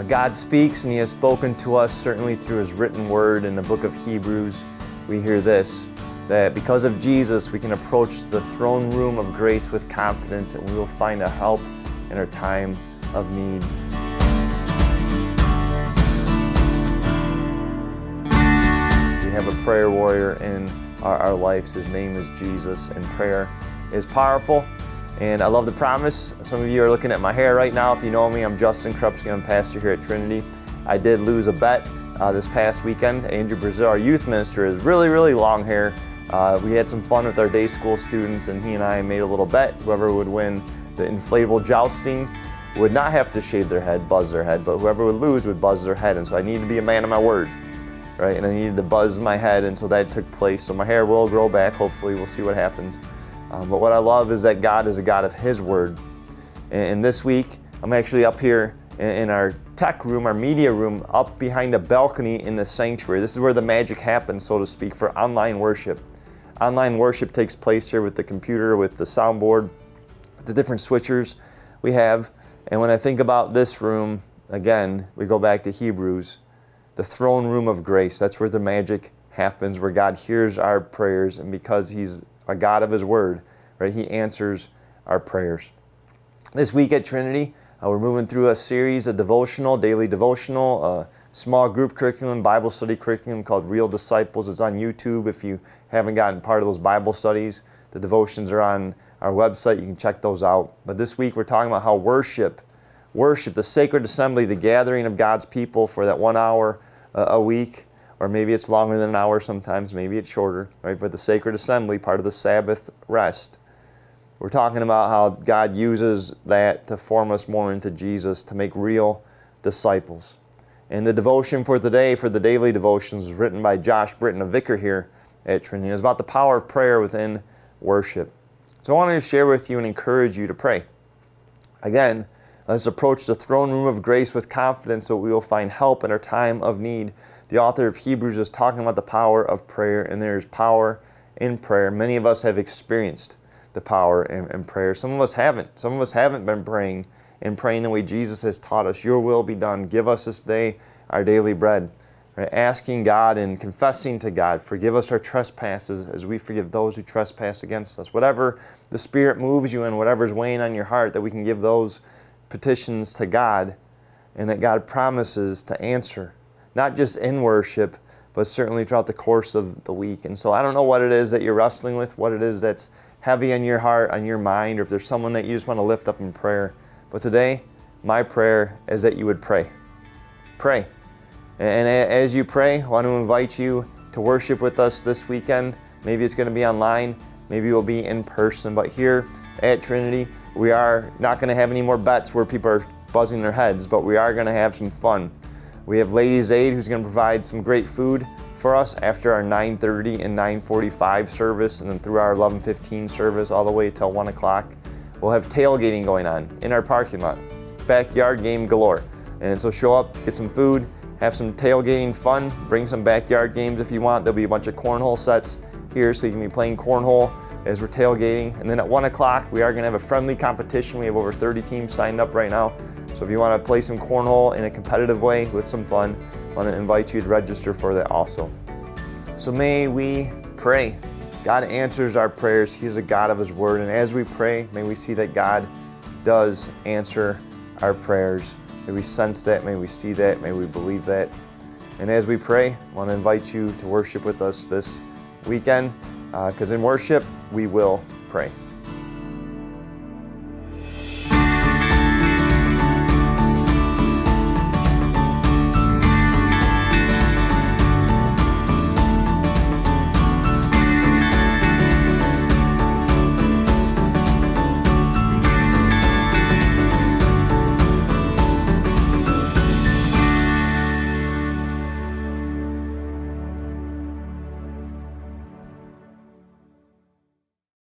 God speaks, and He has spoken to us certainly through His written word in the book of Hebrews. We hear this, that because of Jesus, we can approach the throne room of grace with confidence, and we will find a help in our time of need. We have a prayer warrior in our lives. His name is Jesus, and prayer is powerful. And I love the promise. Some of you are looking at my hair right now. If you know me, I'm Justin Krupski. I'm pastor here at Trinity. I did lose a bet this past weekend. Andrew Brazil, our youth minister, has really long hair. We had some fun with our day school students, and he and I made a little bet. Whoever would win the inflatable jousting would not have to shave their head, buzz their head, but whoever would lose would buzz their head. And so I needed to be a man of my word, right? And I needed to buzz my head, and so that took place. So my hair will grow back, hopefully. We'll see what happens. But what I love is that God is a God of His Word. And this week, I'm actually up here in our tech room, our media room, up behind a balcony in the sanctuary. This is where the magic happens, so to speak, for online worship. Online worship takes place here with the computer, with the soundboard, with the different switchers we have. And when I think about this room, again, we go back to Hebrews, the throne room of grace. That's where the magic happens, where God hears our prayers, and because He's a God of His Word, right, He answers our prayers. This week at Trinity, we're moving through a series, a devotional, daily devotional, a small group curriculum, Bible study curriculum called Real Disciples. It's on YouTube. If you haven't gotten part of those Bible studies, the devotions are on our website. You can check those out. But this week we're talking about how worship, the sacred assembly, the gathering of God's people for that 1 hour a week, or maybe it's longer than an hour sometimes, maybe it's shorter, right? But the sacred assembly, part of the Sabbath rest. We're talking about how God uses that to form us more into Jesus, to make real disciples. And the devotion for today, for the daily devotions, is written by Josh Britton, a vicar here at Trinity. It's about the power of prayer within worship. So I wanted to share with you and encourage you to pray. Again, let's approach the throne room of grace with confidence so we will find help in our time of need. The author of Hebrews is talking about the power of prayer, and there is power in prayer. Many of us have experienced the power in prayer. Some of us haven't. Some of us haven't been praying and praying the way Jesus has taught us. Your will be done. Give us this day our daily bread. Right? Asking God and confessing to God, forgive us our trespasses as we forgive those who trespass against us. Whatever the Spirit moves you in, whatever's weighing on your heart, that we can give those petitions to God, and that God promises to answer. Not just in worship, but certainly throughout the course of the week. And so I don't know what it is that you're wrestling with, what it is that's heavy on your heart, on your mind, or if there's someone that you just want to lift up in prayer. But today, my prayer is that you would pray. Pray. And as you pray, I want to invite you to worship with us this weekend. Maybe it's going to be online, maybe it will be in person. But here at Trinity, we are not going to have any more bets where people are buzzing their heads, but we are going to have some fun. We have Ladies Aid, who's going to provide some great food for us after our 9:30 and 9:45 service, and then through our 11:15 service all the way till 1 o'clock. We'll have tailgating going on in our parking lot. Backyard game galore. And so show up, get some food, have some tailgating fun, bring some backyard games if you want. There'll be a bunch of cornhole sets here so you can be playing cornhole as we're tailgating. And then at 1 o'clock, we are going to have a friendly competition. We have over 30 teams signed up right now. So if you want to play some cornhole in a competitive way with some fun, I want to invite you to register for that also. So may we pray. God answers our prayers. He is a God of His Word. And as we pray, may we see that God does answer our prayers. May we sense that. May we see that. May we believe that. And as we pray, I want to invite you to worship with us this weekend, because in worship, we will pray.